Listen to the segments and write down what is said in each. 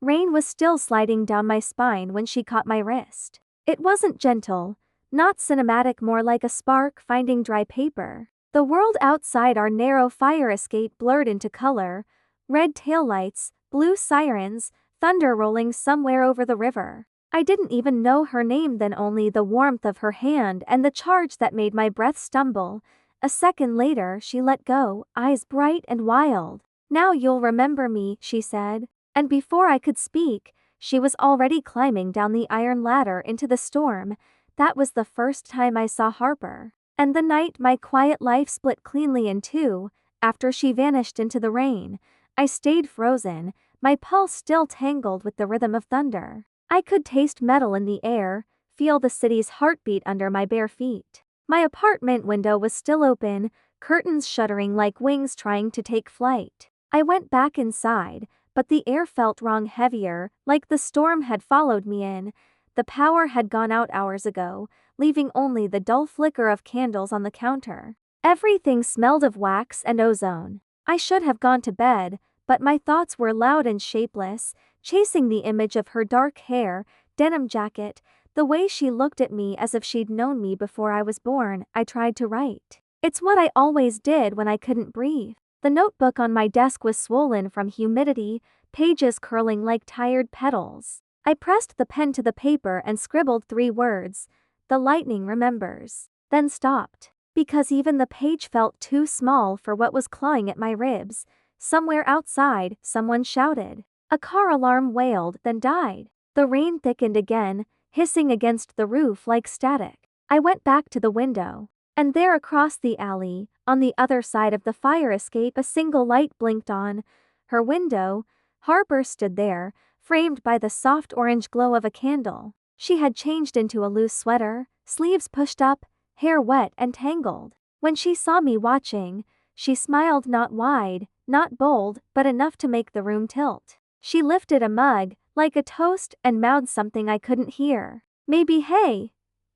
Rain was still sliding down my spine when she caught my wrist. It wasn't gentle, not cinematic, more like a spark finding dry paper. The world outside our narrow fire escape blurred into color: red taillights, blue sirens, thunder rolling somewhere over the river. I didn't even know her name then, only the warmth of her hand and the charge that made my breath stumble. A second later she let go, eyes bright and wild. "Now you'll remember me," she said. And before I could speak, she was already climbing down the iron ladder into the storm. That was the first time I saw Harper. And the night my quiet life split cleanly in two. After she vanished into the rain, I stayed frozen, my pulse still tangled with the rhythm of thunder. I could taste metal in the air, feel the city's heartbeat under my bare feet. My apartment window was still open, curtains shuddering like wings trying to take flight. I went back inside, but the air felt wrong, heavier, like the storm had followed me in. The power had gone out hours ago, leaving only the dull flicker of candles on the counter. Everything smelled of wax and ozone. I should have gone to bed, but my thoughts were loud and shapeless, chasing the image of her dark hair, denim jacket, the way she looked at me as if she'd known me before I was born. I tried to write. It's what I always did when I couldn't breathe. The notebook on my desk was swollen from humidity, pages curling like tired petals. I pressed the pen to the paper and scribbled 3 words: "The lightning remembers," then stopped. Because even the page felt too small for what was clawing at my ribs. Somewhere outside, someone shouted. A car alarm wailed, then died. The rain thickened again, hissing against the roof like static. I went back to the window. And there, across the alley, on the other side of the fire escape, a single light blinked on. Her window. Harper stood there, framed by the soft orange glow of a candle. She had changed into a loose sweater, sleeves pushed up, hair wet and tangled. When she saw me watching, she smiled, not wide, not bold, but enough to make the room tilt. She lifted a mug, like a toast, and mouthed something I couldn't hear. Maybe hey.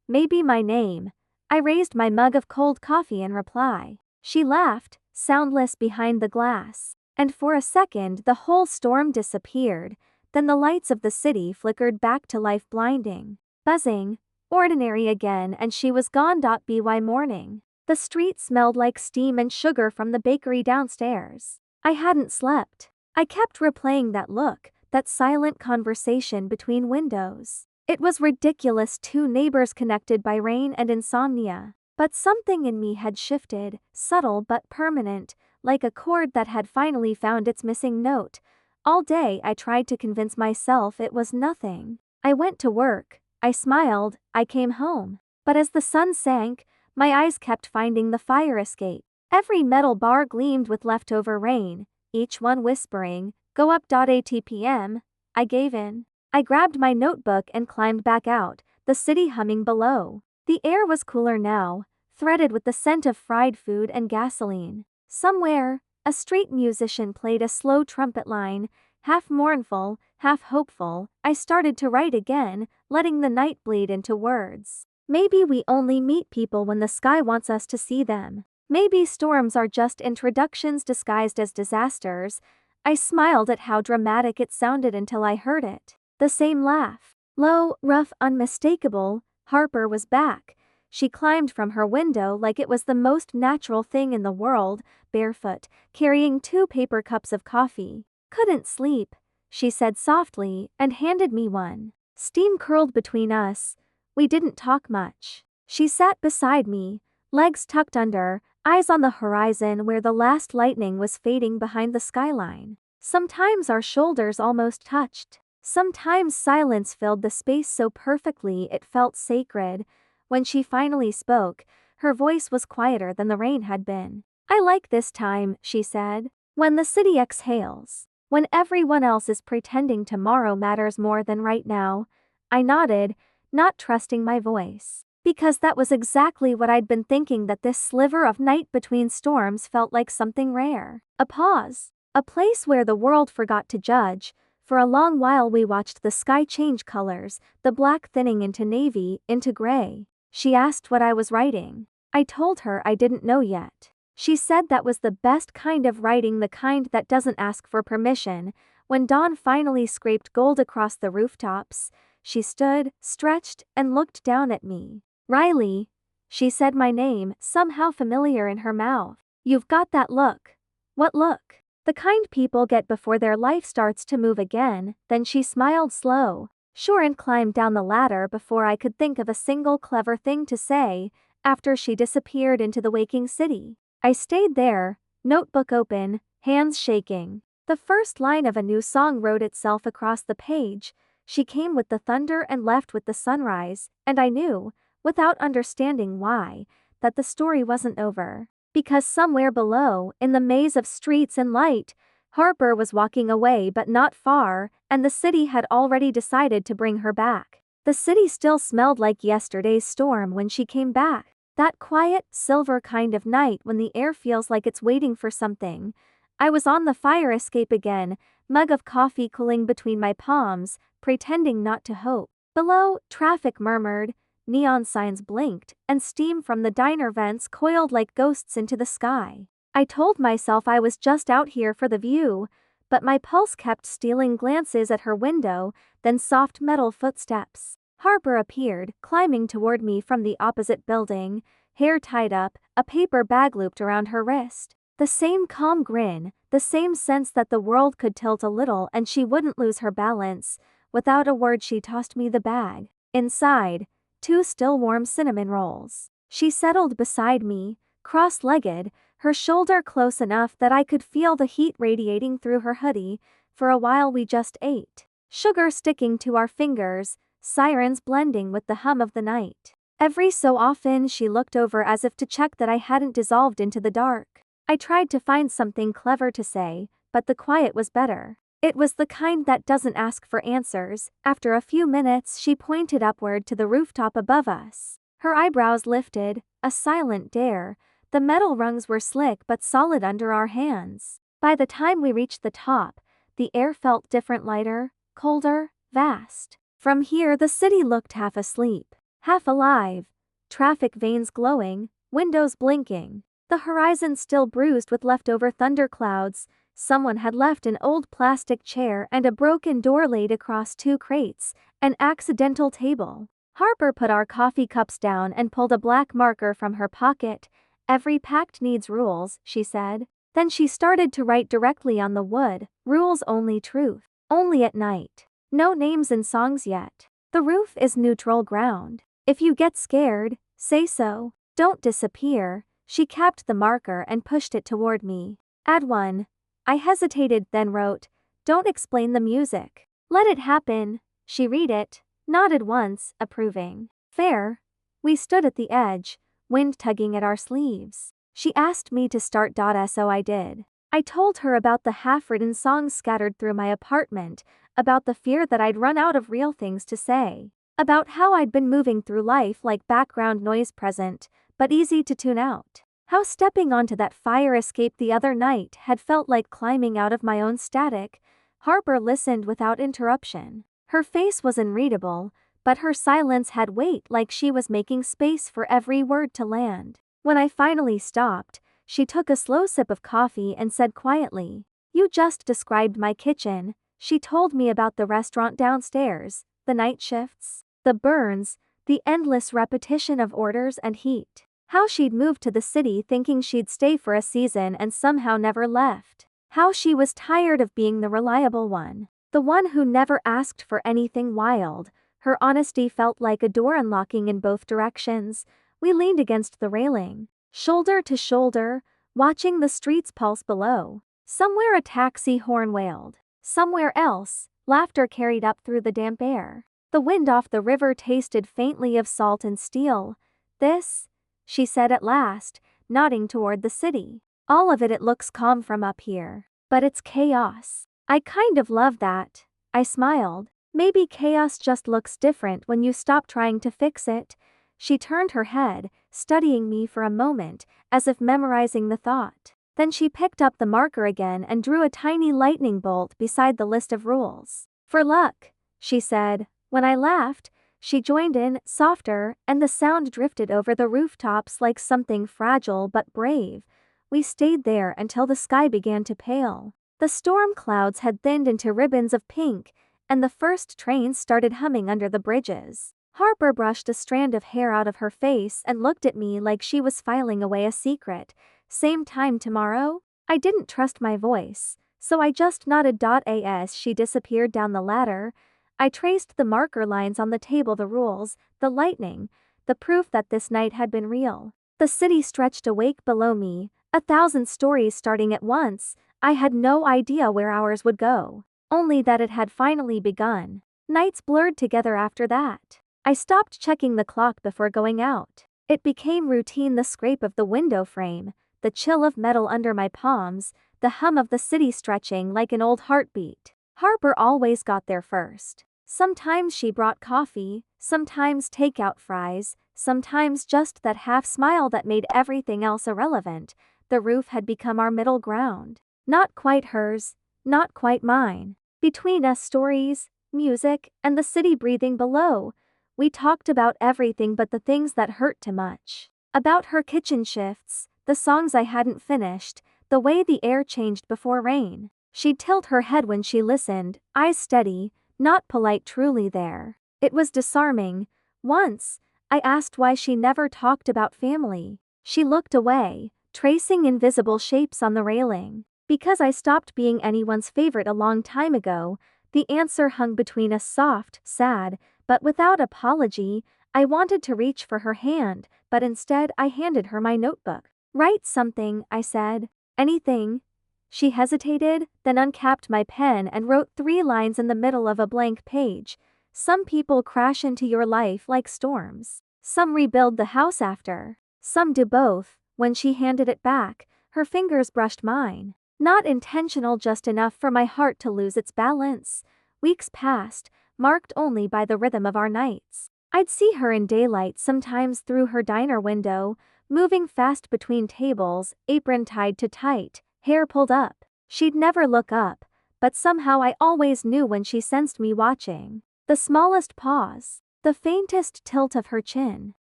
Maybe my name. I raised my mug of cold coffee in reply. She laughed, soundless behind the glass. And for a second the whole storm disappeared, then the lights of the city flickered back to life, blinding, buzzing, ordinary again, and she was gone. By morning, the street smelled like steam and sugar from the bakery downstairs. I hadn't slept. I kept replaying that look, that silent conversation between windows. It was ridiculous, 2 neighbors connected by rain and insomnia. But something in me had shifted, subtle but permanent, like a chord that had finally found its missing note. All day I tried to convince myself it was nothing. I went to work, I smiled, I came home. But as the sun sank, my eyes kept finding the fire escape. Every metal bar gleamed with leftover rain, each one whispering, "Go up." ATPM. I gave in. I grabbed my notebook and climbed back out, the city humming below. The air was cooler now, threaded with the scent of fried food and gasoline. Somewhere, a street musician played a slow trumpet line, half mournful, half hopeful. I started to write again, letting the night bleed into words. Maybe we only meet people when the sky wants us to see them. Maybe storms are just introductions disguised as disasters. I smiled at how dramatic it sounded until I heard it. The same laugh. Low, rough, unmistakable. Harper was back. She climbed from her window like it was the most natural thing in the world, barefoot, carrying 2 paper cups of coffee. "Couldn't sleep," she said softly, and handed me one. Steam curled between us. We didn't talk much. She sat beside me, legs tucked under, eyes on the horizon where the last lightning was fading behind the skyline. Sometimes our shoulders almost touched. Sometimes silence filled the space so perfectly it felt sacred. When she finally spoke, her voice was quieter than the rain had been. "I like this time," she said. "When the city exhales. When everyone else is pretending tomorrow matters more than right now." I nodded, not trusting my voice. Because that was exactly what I'd been thinking, that this sliver of night between storms felt like something rare. A pause. A place where the world forgot to judge. For a long while we watched the sky change colors, the black thinning into navy, into gray. She asked what I was writing. I told her I didn't know yet. She said that was the best kind of writing, the kind that doesn't ask for permission. When dawn finally scraped gold across the rooftops, she stood, stretched, and looked down at me. "Riley," she said my name, somehow familiar in her mouth. "You've got that look." "What look?" "The kind people get before their life starts to move again." Then she smiled slow, sure, and climbed down the ladder before I could think of a single clever thing to say. After she disappeared into the waking city, I stayed there, notebook open, hands shaking. The first line of a new song wrote itself across the page. She came with the thunder and left with the sunrise, and I knew, without understanding why, that the story wasn't over. Because somewhere below, in the maze of streets and light, Harper was walking away, but not far, and the city had already decided to bring her back. The city still smelled like yesterday's storm when she came back. That quiet, silver kind of night when the air feels like it's waiting for something. I was on the fire escape again, mug of coffee cooling between my palms, pretending not to hope. Below, traffic murmured, neon signs blinked, and steam from the diner vents coiled like ghosts into the sky. I told myself I was just out here for the view, but my pulse kept stealing glances at her window, then soft metal footsteps. Harper appeared, climbing toward me from the opposite building, hair tied up, a paper bag looped around her wrist. The same calm grin, the same sense that the world could tilt a little and she wouldn't lose her balance. Without a word she tossed me the bag. Inside, 2 still warm cinnamon rolls. She settled beside me, cross-legged, her shoulder close enough that I could feel the heat radiating through her hoodie. For a while we just ate. Sugar sticking to our fingers, sirens blending with the hum of the night. Every so often she looked over as if to check that I hadn't dissolved into the dark. I tried to find something clever to say, but the quiet was better. It was the kind that doesn't ask for answers. After a few minutes she pointed upward to the rooftop above us. Her eyebrows lifted, a silent dare. The metal rungs were slick but solid under our hands. By the time we reached the top, the air felt different, lighter, colder, vast. From here the city looked half asleep, half alive. Traffic veins glowing, windows blinking. The horizon still bruised with leftover thunderclouds. Someone had left an old plastic chair and a broken door laid across 2 crates, an accidental table. Harper put our coffee cups down and pulled a black marker from her pocket. "Every pact needs rules," she said. Then she started to write directly on the wood. "Rules only, truth. Only at night. No names in songs yet. The roof is neutral ground. If you get scared, say so. Don't disappear." She capped the marker and pushed it toward me. "Add 1. I hesitated, then wrote, "Don't explain the music. Let it happen." She read it, nodded once, approving. "Fair." We stood at the edge, wind tugging at our sleeves. She asked me to start. So I did. I told her about the half-written songs scattered through my apartment, about the fear that I'd run out of real things to say, about how I'd been moving through life like background noise, present, but easy to tune out. How stepping onto that fire escape the other night had felt like climbing out of my own static. Harper listened without interruption. Her face was unreadable, but her silence had weight, like she was making space for every word to land. When I finally stopped, she took a slow sip of coffee and said quietly, "You just described my kitchen." She told me about the restaurant downstairs, the night shifts, the burns, the endless repetition of orders and heat. How she'd moved to the city thinking she'd stay for a season and somehow never left. How she was tired of being the reliable one, the one who never asked for anything wild. Her honesty felt like a door unlocking in both directions. We leaned against the railing, shoulder to shoulder, watching the streets pulse below. Somewhere a taxi horn wailed. Somewhere else, laughter carried up through the damp air. The wind off the river tasted faintly of salt and steel. "This," she said at last, nodding toward the city. "All of it looks calm from up here. But it's chaos." "I kind of love that." I smiled. "Maybe chaos just looks different when you stop trying to fix it." She turned her head, studying me for a moment, as if memorizing the thought. Then she picked up the marker again and drew a tiny lightning bolt beside the list of rules. "For luck," she said. When I laughed, she joined in, softer, and the sound drifted over the rooftops like something fragile but brave. We stayed there until the sky began to pale. The storm clouds had thinned into ribbons of pink, and the first trains started humming under the bridges. Harper brushed a strand of hair out of her face and looked at me like she was filing away a secret. Same time tomorrow? I didn't trust my voice, so I just nodded. As she disappeared down the ladder, I traced the marker lines on the table, the rules, the lightning, the proof that this night had been real. The city stretched awake below me, 1,000 stories starting at once. I had no idea where hours would go, only that it had finally begun. Nights blurred together after that. I stopped checking the clock before going out. It became routine, the scrape of the window frame, the chill of metal under my palms, the hum of the city stretching like an old heartbeat. Harper always got there first. Sometimes she brought coffee, sometimes takeout fries, sometimes just that half smile that made everything else irrelevant. The roof had become our middle ground. Not quite hers, not quite mine. Between us, stories, music, and the city breathing below. We talked about everything but the things that hurt too much. About her kitchen shifts, the songs I hadn't finished, the way the air changed before rain. She'd tilt her head when she listened, eyes steady, not polite, truly there. It was disarming. Once, I asked why she never talked about family. She looked away, tracing invisible shapes on the railing. Because I stopped being anyone's favorite a long time ago. The answer hung between us, soft, sad, but without apology. I wanted to reach for her hand, but instead I handed her my notebook. Write something, I said. Anything? She hesitated, then uncapped my pen and wrote 3 lines in the middle of a blank page. Some people crash into your life like storms. Some rebuild the house after. Some do both. When she handed it back, her fingers brushed mine. Not intentional, just enough for my heart to lose its balance. Weeks passed, marked only by the rhythm of our nights. I'd see her in daylight, sometimes through her diner window, moving fast between tables, apron tied too tight, hair pulled up. She'd never look up, but somehow I always knew when she sensed me watching. The smallest pause, the faintest tilt of her chin,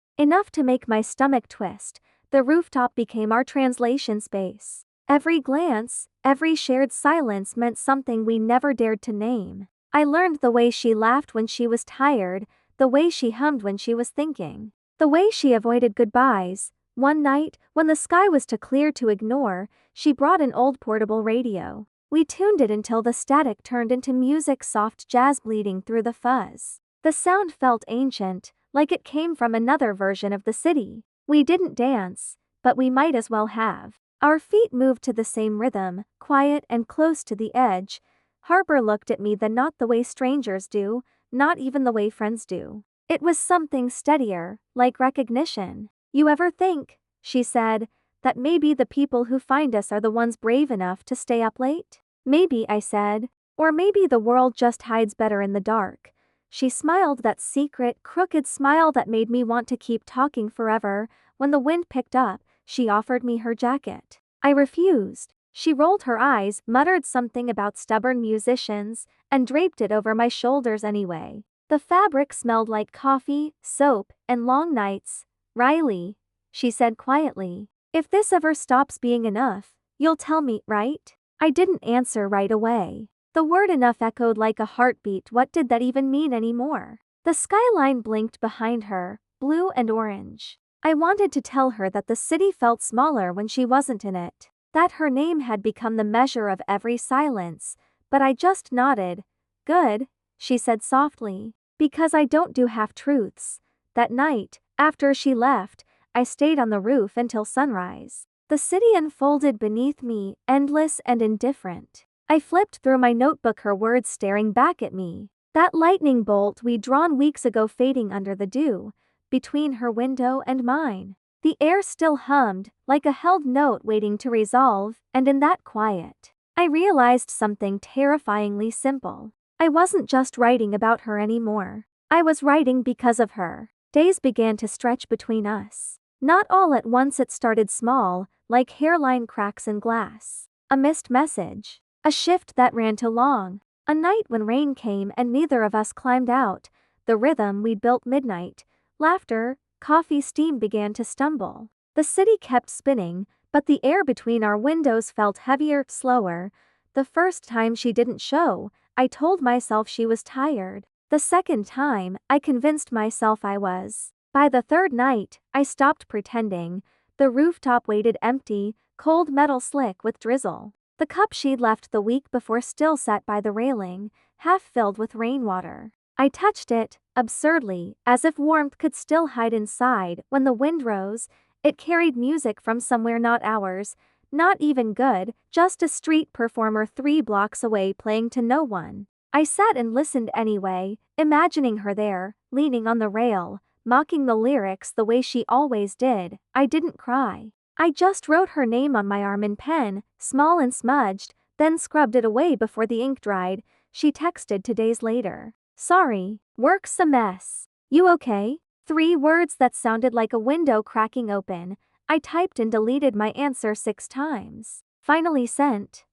enough to make my stomach twist. The rooftop became our translation space. Every glance, every shared silence meant something we never dared to name. I learned the way she laughed when she was tired, the way she hummed when she was thinking, the way she avoided goodbyes. One night, when the sky was too clear to ignore, she brought an old portable radio. We tuned it until the static turned into music, soft jazz bleeding through the fuzz. The sound felt ancient, like it came from another version of the city. We didn't dance, but we might as well have. Our feet moved to the same rhythm, quiet and close to the edge. Harper looked at me, then not the way strangers do, not even the way friends do. It was something steadier, like recognition. You ever think, she said, that maybe the people who find us are the ones brave enough to stay up late? Maybe, I said. Or maybe the world just hides better in the dark. She smiled, that secret, crooked smile that made me want to keep talking forever. When the wind picked up, she offered me her jacket. I refused. She rolled her eyes, muttered something about stubborn musicians, and draped it over my shoulders anyway. The fabric smelled like coffee, soap, and long nights. Riley, she said quietly, if this ever stops being enough, you'll tell me, right? I didn't answer right away. The word enough echoed like a heartbeat. What did that even mean anymore? The skyline blinked behind her, blue and orange. I wanted to tell her that the city felt smaller when she wasn't in it, that her name had become the measure of every silence, but I just nodded. Good, she said softly, because I don't do half-truths. That night, after she left, I stayed on the roof until sunrise. The city unfolded beneath me, endless and indifferent. I flipped through my notebook, her words staring back at me. That lightning bolt we'd drawn weeks ago fading under the dew, between her window and mine. The air still hummed, like a held note waiting to resolve, and in that quiet, I realized something terrifyingly simple. I wasn't just writing about her anymore. I was writing because of her. Days began to stretch between us. Not all at once, it started small, like hairline cracks in glass. A missed message. A shift that ran too long. A night when rain came and neither of us climbed out. The rhythm we'd built, midnight. Laughter, coffee, steam began to stumble. The city kept spinning, but the air between our windows felt heavier, slower. The first time she didn't show, I told myself she was tired. The second time, I convinced myself I was. By the third night, I stopped pretending. The rooftop waited empty, cold metal slick with drizzle. The cup she'd left the week before still sat by the railing, half filled with rainwater. I touched it, absurdly, as if warmth could still hide inside. When the wind rose, it carried music from somewhere not ours, not even good, just a street performer 3 blocks away playing to no one. I sat and listened anyway, imagining her there, leaning on the rail, mocking the lyrics the way she always did. I didn't cry. I just wrote her name on my arm in pen, small and smudged, then scrubbed it away before the ink dried. She texted 2 days later. Sorry, work's a mess. You okay? 3 words that sounded like a window cracking open. I typed and deleted my answer 6 times. Finally sent.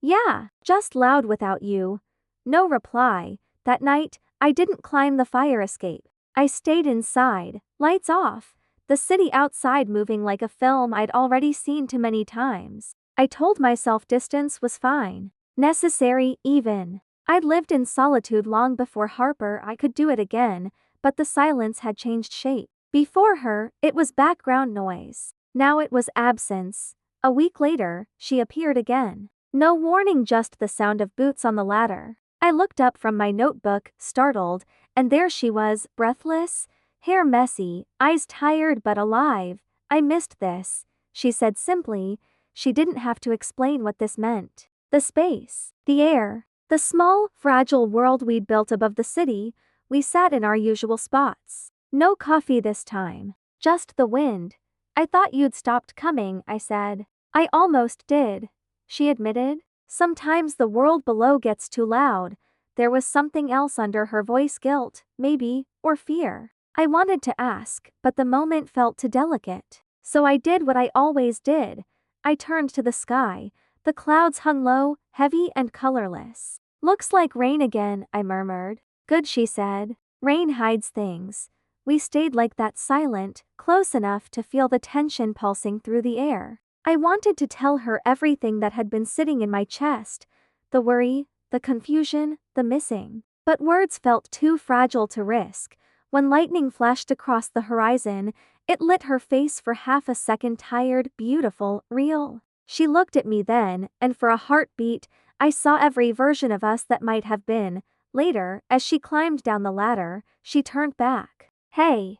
Yeah, just loud without you. No reply. That night, I didn't climb the fire escape. I stayed inside, lights off, the city outside moving like a film I'd already seen too many times. I told myself distance was fine, necessary even. I'd lived in solitude long before Harper. I could do it again, but the silence had changed shape. Before her, it was background noise. Now it was absence. A week later, she appeared again. No warning, just the sound of boots on the ladder. I looked up from my notebook, startled, and there she was, breathless, hair messy, eyes tired but alive. I missed this, she said simply. She didn't have to explain what this meant. The space, the air, the small, fragile world we'd built above the city. We sat in our usual spots. No coffee this time, just the wind. I thought you'd stopped coming, I said. I almost did, she admitted. Sometimes the world below gets too loud. There was something else under her voice, guilt, maybe, or fear. I wanted to ask, but the moment felt too delicate. So I did what I always did. I turned to the sky. The clouds hung low, heavy and colorless. Looks like rain again, I murmured. Good, she said. Rain hides things. We stayed like that, silent, close enough to feel the tension pulsing through the air. I wanted to tell her everything that had been sitting in my chest, the worry, the confusion, the missing. But words felt too fragile to risk. When lightning flashed across the horizon, it lit her face for half a second, tired, beautiful, real. She looked at me then, and for a heartbeat, I saw every version of us that might have been. Later, as she climbed down the ladder, she turned back. Hey,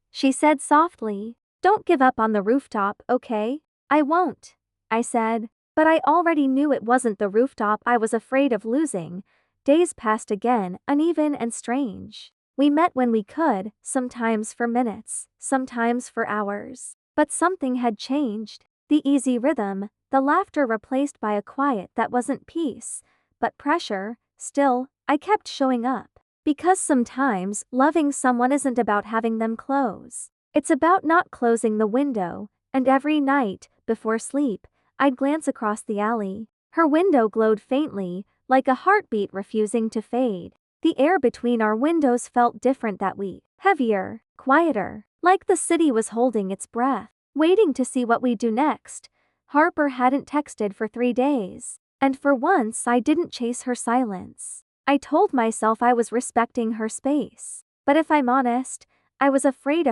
she said softly, don't give up on the rooftop, okay? I won't, I said, but I already knew it wasn't the rooftop I was afraid of losing. Days passed again, uneven and strange. We met when we could, sometimes for minutes, sometimes for hours. But something had changed. The easy rhythm, the laughter replaced by a quiet that wasn't peace, but pressure. Still, I kept showing up. Because sometimes, loving someone isn't about having them close. It's about not closing the window. And every night, before sleep, I'd glance across the alley. Her window glowed faintly, like a heartbeat refusing to fade. The air between our windows felt different that week. Heavier, quieter, like the city was holding its breath, waiting to see what we'd do next. Harper hadn't texted for 3 days. And for once I didn't chase her silence. I told myself I was respecting her space. But if I'm honest, I was afraid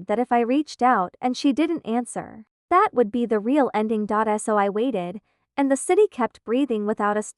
that if I reached out and she didn't answer, that would be the real ending. So I waited, and the city kept breathing without us.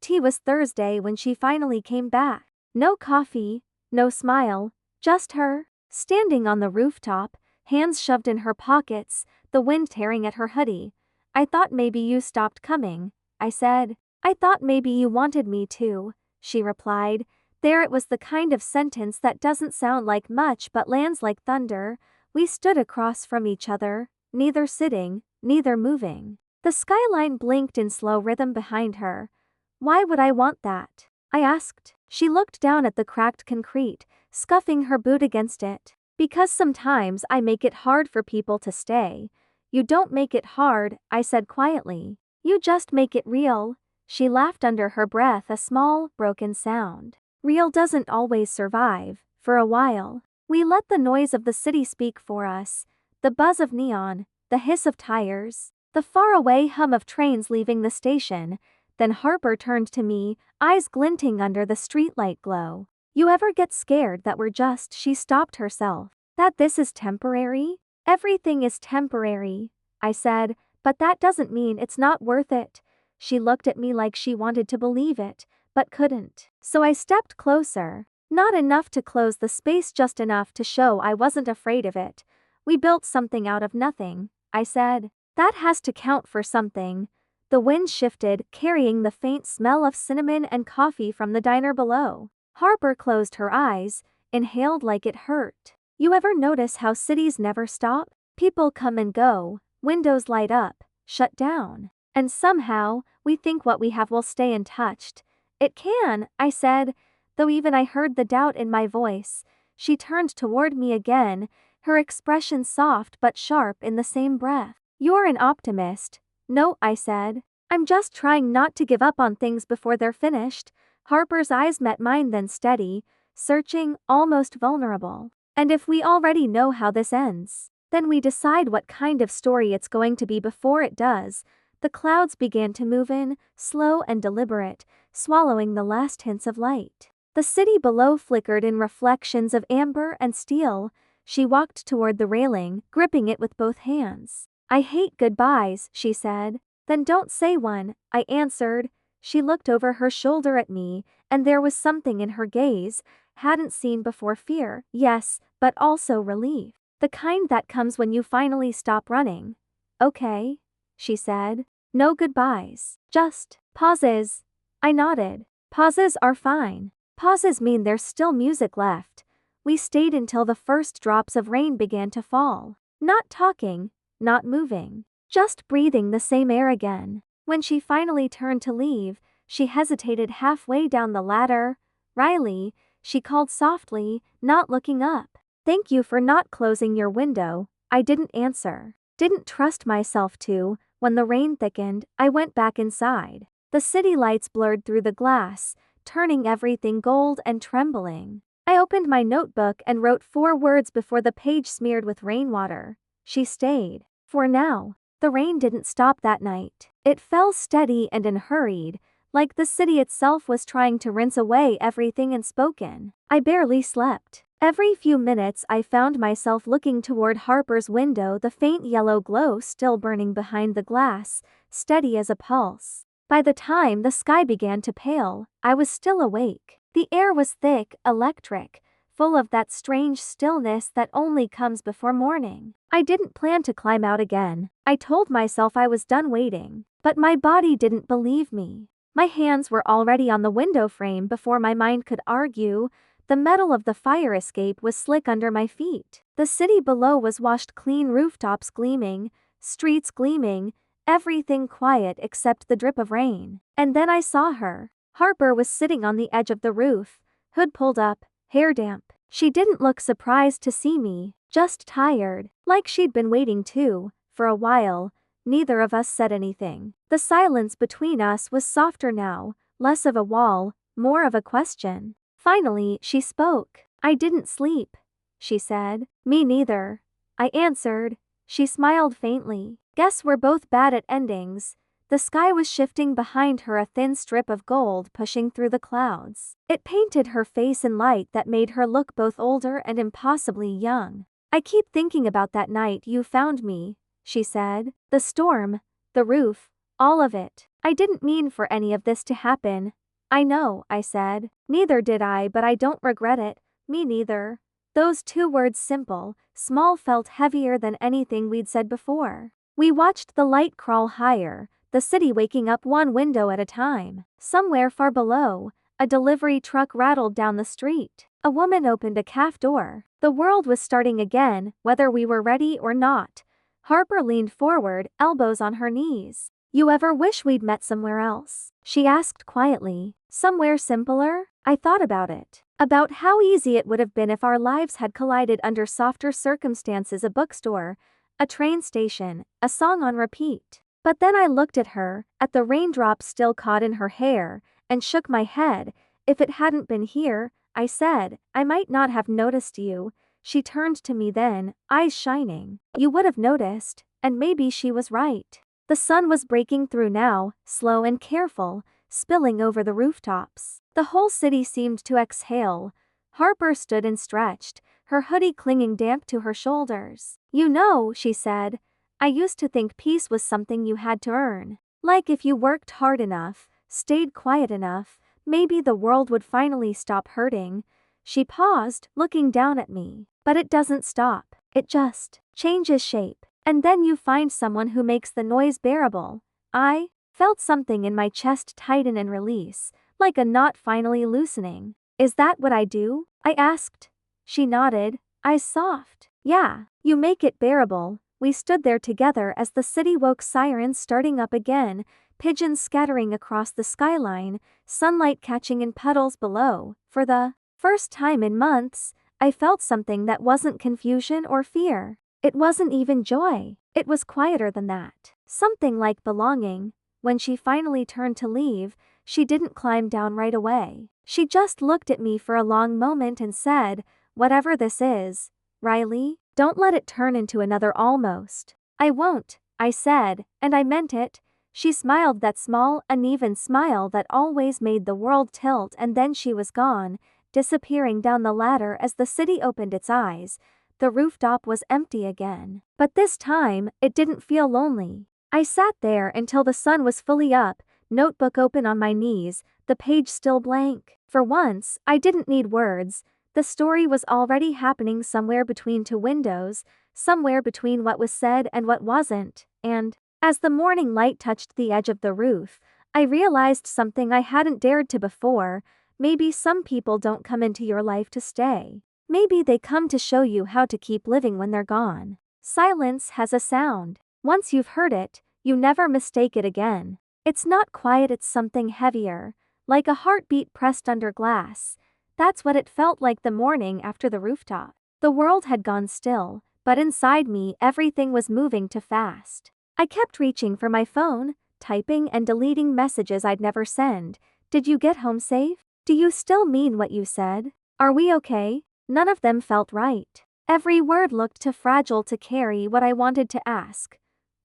Tea was Thursday when she finally came back. No coffee, no smile, just her, standing on the rooftop, hands shoved in her pockets, the wind tearing at her hoodie. I thought maybe you stopped coming, I said. I thought maybe you wanted me to, she replied. There it was, the kind of sentence that doesn't sound like much but lands like thunder. We stood across from each other, neither sitting, neither moving. The skyline blinked in slow rhythm behind her. Why would I want that? I asked. She looked down at the cracked concrete, scuffing her boot against it. Because sometimes I make it hard for people to stay. You don't make it hard, I said quietly. You just make it real. She laughed under her breath, a small, broken sound. Real doesn't always survive. For a while, we let the noise of the city speak for us. The buzz of neon, the hiss of tires, the faraway hum of trains leaving the station. Then Harper turned to me, eyes glinting under the streetlight glow. You ever get scared that we're just, she stopped herself, that this is temporary? Everything is temporary, I said, but that doesn't mean it's not worth it. She looked at me like she wanted to believe it, but couldn't. So I stepped closer. Not enough to close the space, just enough to show I wasn't afraid of it. We built something out of nothing, I said. That has to count for something. The wind shifted, carrying the faint smell of cinnamon and coffee from the diner below. Harper closed her eyes, inhaled like it hurt. You ever notice how cities never stop? People come and go, windows light up, shut down. And somehow, we think what we have will stay untouched. It can, I said, though even I heard the doubt in my voice. She turned toward me again, her expression soft but sharp in the same breath. You're an optimist. No, I said. I'm just trying not to give up on things before they're finished. Harper's eyes met mine, then steady, searching, almost vulnerable. And if we already know how this ends, then we decide what kind of story it's going to be before it does. The clouds began to move in, slow and deliberate, swallowing the last hints of light. The city below flickered in reflections of amber and steel. She walked toward the railing, gripping it with both hands. I hate goodbyes, she said. Then don't say one, I answered. She looked over her shoulder at me, and there was something in her gaze, hadn't seen before, fear, yes, but also relief. The kind that comes when you finally stop running. Okay, she said. No goodbyes, just pauses. I nodded. Pauses are fine. Pauses mean there's still music left. We stayed until the first drops of rain began to fall. Not talking, not moving, just breathing the same air again. When she finally turned to leave, she hesitated halfway down the ladder. Riley, she called softly, not looking up. Thank you for not closing your window. I didn't answer. Didn't trust myself to. When the rain thickened, I went back inside. The city lights blurred through the glass, turning everything gold and trembling. I opened my notebook and wrote 4 words before the page smeared with rainwater. She stayed. For now. The rain didn't stop that night. It fell steady and unhurried, like the city itself was trying to rinse away everything unspoken. I barely slept. Every few minutes I found myself looking toward Harper's window, the faint yellow glow still burning behind the glass, steady as a pulse. By the time the sky began to pale, I was still awake. The air was thick, electric, full of that strange stillness that only comes before morning. I didn't plan to climb out again. I told myself I was done waiting, but my body didn't believe me. My hands were already on the window frame before my mind could argue. The metal of the fire escape was slick under my feet. The city below was washed clean, rooftops gleaming, streets gleaming, everything quiet except the drip of rain. And then I saw her. Harper was sitting on the edge of the roof, hood pulled up, hair damp. She didn't look surprised to see me, just tired, like she'd been waiting too. For a while, neither of us said anything. The silence between us was softer now, less of a wall, more of a question. Finally, she spoke. I didn't sleep, she said. Me neither, I answered. She smiled faintly. Guess we're both bad at endings. The sky was shifting behind her, a thin strip of gold pushing through the clouds. It painted her face in light that made her look both older and impossibly young. I keep thinking about that night you found me, she said. The storm, the roof, all of it. I didn't mean for any of this to happen. I know, I said. Neither did I, but I don't regret it. Me neither. Those 2 words, simple, small, felt heavier than anything we'd said before. We watched the light crawl higher, the city waking up one window at a time. Somewhere far below, a delivery truck rattled down the street. A woman opened a cafe door. The world was starting again, whether we were ready or not. Harper leaned forward, elbows on her knees. You ever wish we'd met somewhere else? She asked quietly. Somewhere simpler? I thought about it. About how easy it would have been if our lives had collided under softer circumstances, a bookstore, a train station, a song on repeat. But then I looked at her, at the raindrops still caught in her hair, and shook my head. If it hadn't been here, I said, I might not have noticed you. She turned to me then, eyes shining. You would have noticed, and maybe she was right. The sun was breaking through now, slow and careful, spilling over the rooftops. The whole city seemed to exhale. Harper stood and stretched, her hoodie clinging damp to her shoulders. "You know," she said, "I used to think peace was something you had to earn. Like if you worked hard enough, stayed quiet enough, maybe the world would finally stop hurting." She paused, looking down at me. "But it doesn't stop. It just changes shape. And then you find someone who makes the noise bearable." I felt something in my chest tighten and release, like a knot finally loosening. "Is that what I do?" I asked. She nodded, eyes soft. "Yeah, you make it bearable." We stood there together as the city woke, sirens starting up again, pigeons scattering across the skyline, sunlight catching in puddles below. For the first time in months, I felt something that wasn't confusion or fear. It wasn't even joy. It was quieter than that. Something like belonging. When she finally turned to leave, she didn't climb down right away. She just looked at me for a long moment and said, "Whatever this is, Riley, don't let it turn into another almost." "I won't," I said, and I meant it. She smiled, that small, uneven smile that always made the world tilt, and then she was gone, disappearing down the ladder as the city opened its eyes. The rooftop was empty again. But this time, it didn't feel lonely. I sat there until the sun was fully up, notebook open on my knees, the page still blank. For once, I didn't need words. The story was already happening somewhere between two windows, somewhere between what was said and what wasn't, and as the morning light touched the edge of the roof, I realized something I hadn't dared to before. Maybe some people don't come into your life to stay. Maybe they come to show you how to keep living when they're gone. Silence has a sound. Once you've heard it, you never mistake it again. It's not quiet, it's something heavier, like a heartbeat pressed under glass. That's what it felt like the morning after the rooftop. The world had gone still, but inside me everything was moving too fast. I kept reaching for my phone, typing and deleting messages I'd never send. "Did you get home safe? Do you still mean what you said? Are we okay?" None of them felt right. Every word looked too fragile to carry what I wanted to ask.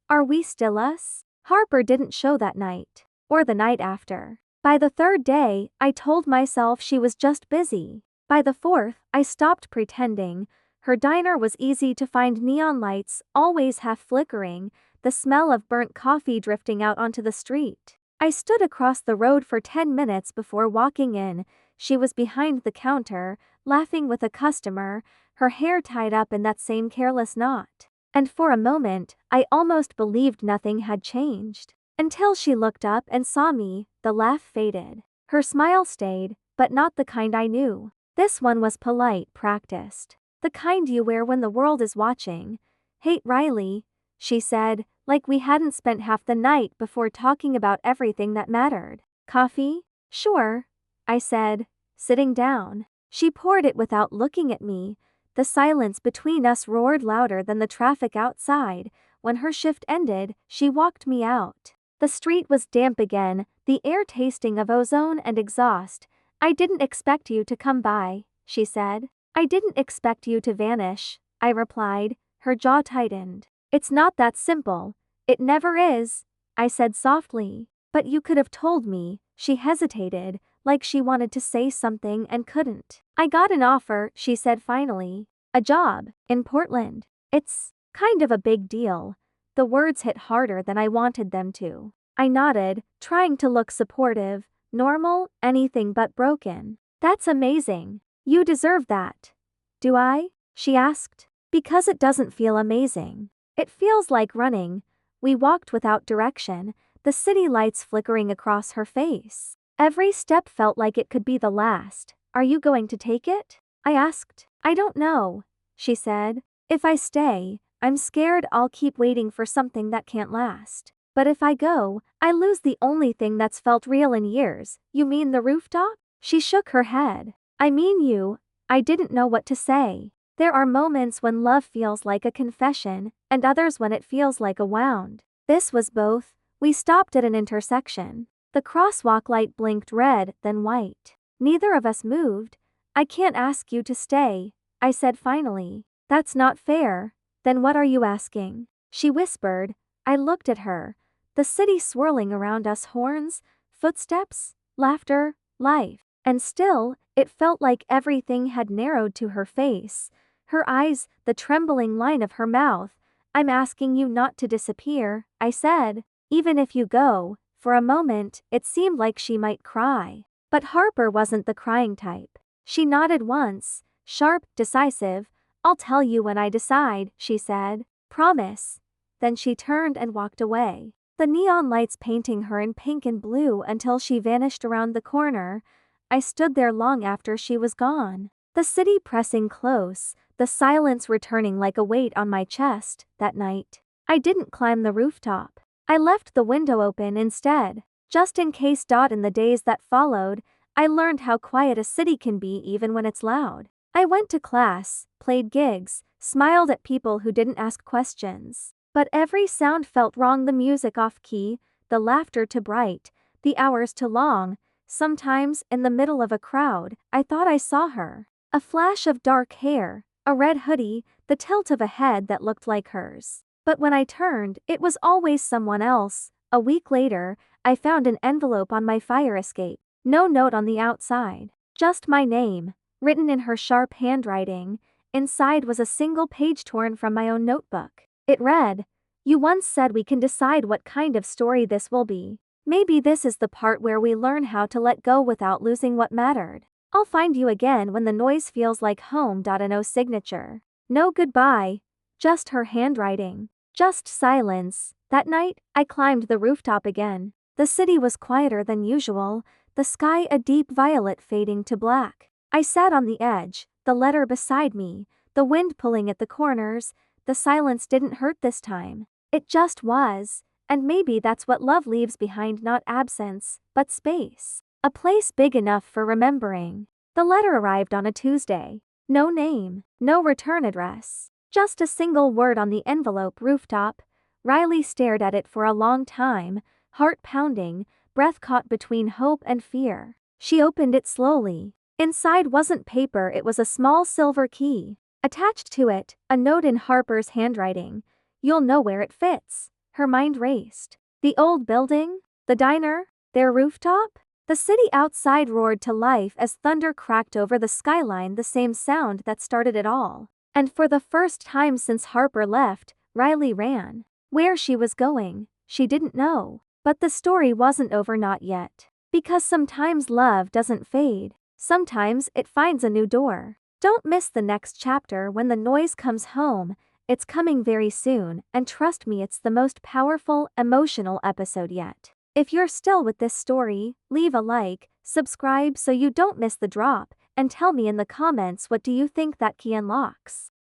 "Are we still us?" Harper didn't show that night, or the night after. By the third day, I told myself she was just busy. By the fourth, I stopped pretending. Her diner was easy to find, neon lights, always half flickering, the smell of burnt coffee drifting out onto the street. I stood across the road for 10 minutes before walking in. She was behind the counter, laughing with a customer, her hair tied up in that same careless knot. And for a moment, I almost believed nothing had changed. Until she looked up and saw me, the laugh faded. Her smile stayed, but not the kind I knew. This one was polite, practiced. The kind you wear when the world is watching. "Hey, Riley," she said, like we hadn't spent half the night before talking about everything that mattered. "Coffee?" "Sure," I said, sitting down. She poured it without looking at me. The silence between us roared louder than the traffic outside. When her shift ended, she walked me out. The street was damp again, the air tasting of ozone and exhaust. "I didn't expect you to come by," she said. "I didn't expect you to vanish," I replied. Her jaw tightened. "It's not that simple. It never is," I said softly. "But you could have told me." She hesitated, like she wanted to say something and couldn't. "I got an offer," she said finally. "A job, in Portland. It's kind of a big deal." The words hit harder than I wanted them to. I nodded, trying to look supportive. "Normal, anything but broken." "That's amazing. You deserve that." "Do I?" she asked. "Because it doesn't feel amazing. It feels like running." We walked without direction, the city lights flickering across her face. Every step felt like it could be the last. "Are you going to take it?" I asked. "I don't know," she said. "If I stay, I'm scared I'll keep waiting for something that can't last. But if I go, I lose the only thing that's felt real in years." "You mean the rooftop?" She shook her head. "I mean you." I didn't know what to say. There are moments when love feels like a confession, and others when it feels like a wound. This was both. We stopped at an intersection. The crosswalk light blinked red, then white. Neither of us moved. "I can't ask you to stay," I said finally. "That's not fair." "Then what are you asking?" she whispered. I looked at her. The city swirling around us, horns, footsteps, laughter, life. And still, it felt like everything had narrowed to her face, her eyes, the trembling line of her mouth. I'm asking you not to disappear, I said. Even if you go. For a moment, it seemed like she might cry. But Harper wasn't the crying type. She nodded once, sharp, decisive. I'll tell you when I decide, she said. Promise. Then she turned and walked away, the neon lights painting her in pink and blue until she vanished around the corner. I stood there long after she was gone, the city pressing close, the silence returning like a weight on my chest. That night, I didn't climb the rooftop. I left the window open instead, just in case. In the days that followed, I learned how quiet a city can be even when it's loud. I went to class, played gigs, smiled at people who didn't ask questions. But every sound felt wrong, the music off key, the laughter too bright, the hours too long. Sometimes, in the middle of a crowd, I thought I saw her. A flash of dark hair, a red hoodie, the tilt of a head that looked like hers. But when I turned, it was always someone else. A week later, I found an envelope on my fire escape. No note on the outside, just my name, written in her sharp handwriting. Inside was a single page torn from my own notebook. It read, "You once said we can decide what kind of story this will be. Maybe this is the part where we learn how to let go without losing what mattered. I'll find you again when the noise feels like home." No signature. No goodbye. Just her handwriting. Just silence. That night, I climbed the rooftop again. The city was quieter than usual, the sky a deep violet fading to black. I sat on the edge, the letter beside me, the wind pulling at the corners. The silence didn't hurt this time. It just was. And maybe that's what love leaves behind, not absence, but space. A place big enough for remembering. The letter arrived on a Tuesday. No name, no return address. Just a single word on the envelope: rooftop. Riley stared at it for a long time, heart pounding, breath caught between hope and fear. She opened it slowly. Inside wasn't paper, it was a small silver key. Attached to it, a note in Harper's handwriting. "You'll know where it fits." Her mind raced. The old building? The diner? Their rooftop? The city outside roared to life as thunder cracked over the skyline, the same sound that started it all. And for the first time since Harper left, Riley ran. Where she was going, she didn't know. But the story wasn't over, not yet. Because sometimes love doesn't fade. Sometimes it finds a new door. Don't miss the next chapter when the noise comes home. It's coming very soon, and trust me, it's the most powerful, emotional episode yet. If you're still with this story, leave a like, subscribe so you don't miss the drop, and tell me in the comments what do you think that key unlocks.